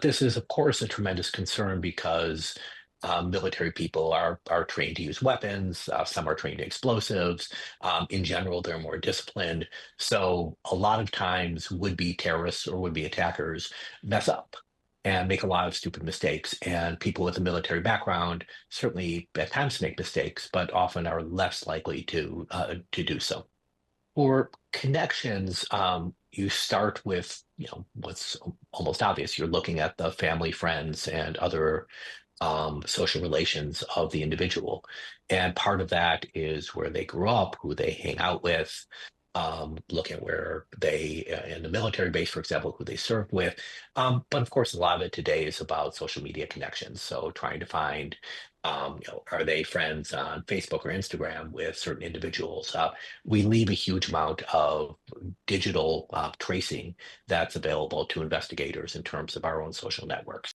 This is, of course, a tremendous concern because military people are trained to use weapons. Some are trained to explosives. In general, they're more disciplined. So a lot of times, would-be terrorists or would-be attackers mess up and make a lot of stupid mistakes. And people with a military background certainly at times make mistakes, but often are less likely to do so. For connections, you start with, what's almost obvious. You're looking at the family, friends, and other social relations of the individual. And part of that is where they grew up, who they hang out with, look at where they, in the military base, for example, who they served with. But of course, a lot of it today is about social media connections. So trying to find, are they friends on Facebook or Instagram with certain individuals? We leave a huge amount of digital tracing that's available to investigators in terms of our own social networks.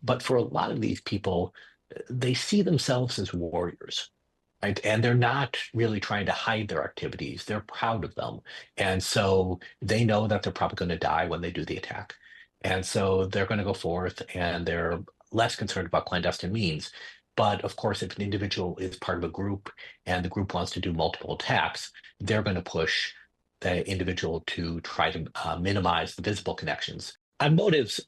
But for a lot of these people, they see themselves as warriors, right? And they're not really trying to hide their activities. They're proud of them. And so they know that they're probably going to die when they do the attack. And so they're going to go forth and they're less concerned about clandestine means. But of course, if an individual is part of a group and the group wants to do multiple attacks, they're going to push the individual to try to minimize the visible connections. On motives,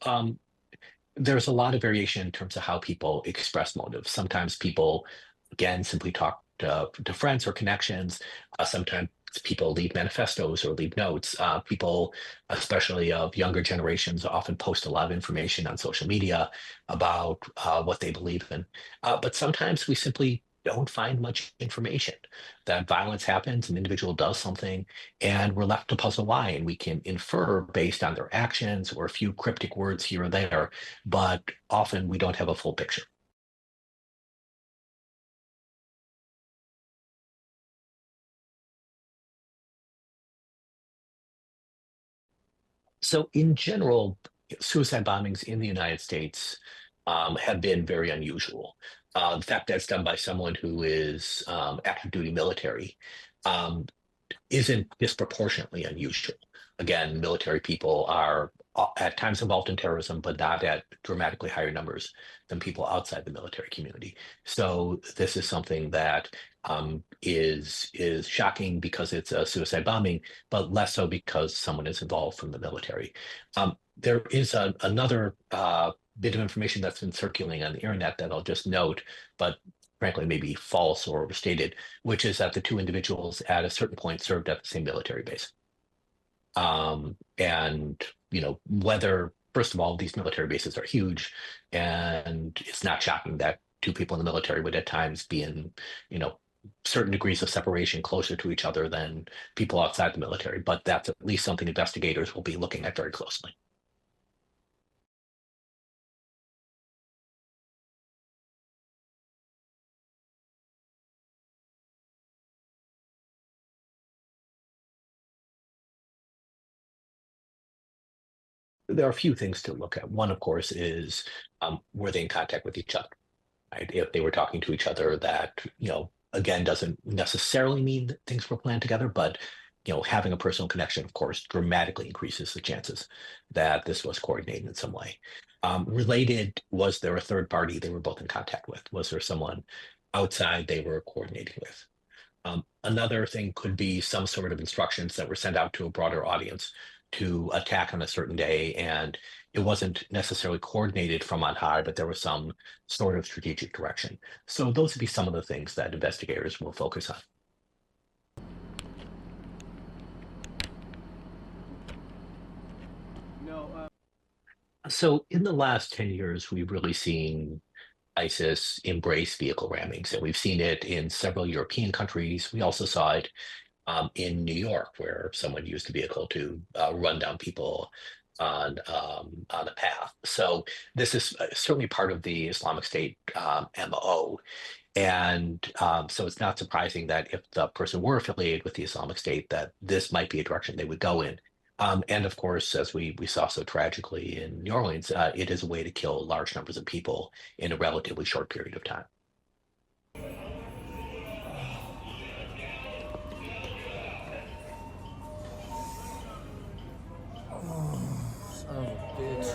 there's a lot of variation in terms of how people express motives. Sometimes people, again, simply talk to friends or connections. Sometimes people leave manifestos or leave notes. People, especially of younger generations, often post a lot of information on social media about what they believe in. But sometimes we simply don't find much information. That violence happens, an individual does something, and we're left to puzzle why. And we can infer based on their actions or a few cryptic words here or there, but often we don't have a full picture. So, in general, suicide bombings in the United States have been very unusual. The fact that it's done by someone who is active duty military um, isn't disproportionately unusual. Again, military people are at times involved in terrorism, but not at dramatically higher numbers than people outside the military community. So this is something that is shocking because it's a suicide bombing, but less so because someone is involved from the military. There is another bit of information that's been circulating on the internet that I'll just note, but frankly maybe false or overstated, which is that the two individuals at a certain point served at the same military base. And whether, first of all, these military bases are huge, and it's not shocking that two people in the military would at times be in, you know, certain degrees of separation closer to each other than people outside the military. But that's at least something investigators will be looking at very closely. There are a few things to look at. One, of course, is were they in contact with each other? Right? If they were talking to each other, that, again, doesn't necessarily mean that things were planned together, but having a personal connection, of course, dramatically increases the chances that this was coordinated in some way. Related, was there a third party they were both in contact with? Was there someone outside they were coordinating with? Another thing could be some sort of instructions that were sent out to a broader audience to attack on a certain day, and it wasn't necessarily coordinated from on high, but there was some sort of strategic direction. So those would be some of the things that investigators will focus on. No. So in the last 10 years, we've really seen ISIS embrace vehicle rammings, and we've seen it in several European countries. We also saw it in New York, where someone used a vehicle to run down people on a path. So this is certainly part of the Islamic State MO. And so it's not surprising that if the person were affiliated with the Islamic State, that this might be a direction they would go in. And of course, as we saw so tragically in New Orleans, it is a way to kill large numbers of people in a relatively short period of time. Good.